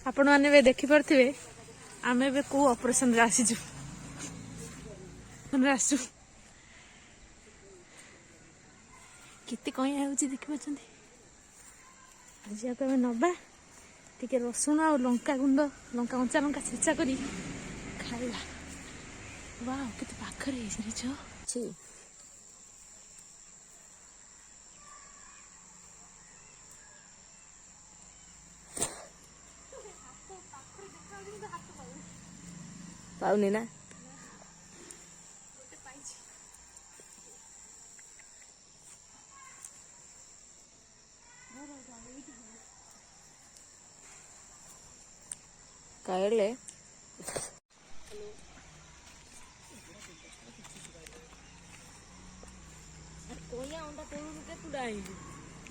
आपण मैंने देखिपे आम ए कौ ऑपरेशन आसीचु केते कई देखिपे आज आप नवा टे रसुण आ लंका गुंड लंका कंचा लंका छेचा करी खाइबा। वाह केते पाखरे छी पाउनी ना कायले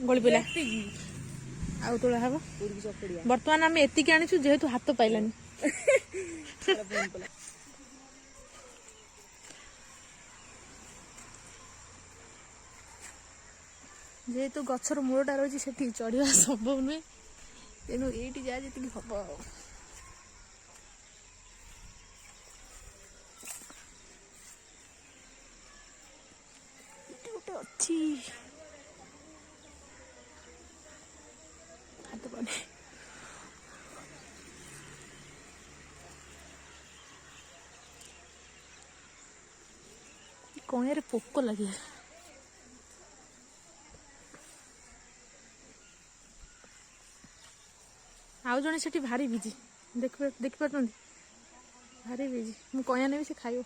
गली पिला आउ तोड़ा हम बर्तमान आम एतिक आनीचु जेहेतु हाथ पाइलानी जेहेतु गछर मूलटा रही से चढ़ा संभव नुहे तेणु ये जहाँ जी हम गोटे अच्छी हाथ पाने कणिया पोक लगे आउ जड़े से भारी बिजी देखिपार भारी बिजी मु कया ने से खाइब।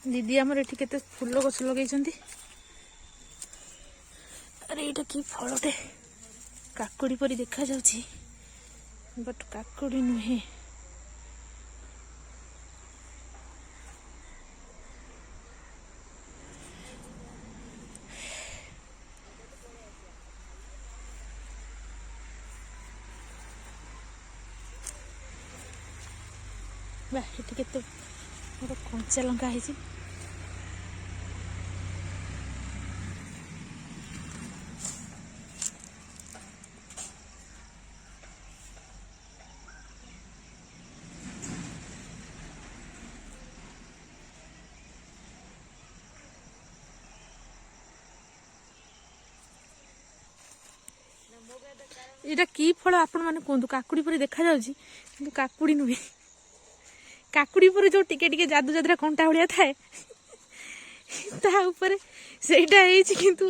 दीदी आमर एठी केते फूल गछ लगे अरे ये कि फलटे काकुड़ी परी देखा जाउची बट काकुड़ी नुहे केते कंचा लंका है इटा की फल आपण मैंने कहतु काकुड़ी परी देखा जाउची किंतु काकुड़ी नुहे काकुड़ी पर जो टिके टिके जादू जादरा कंटा भाया थाए ता ऊपर सेटा किंतु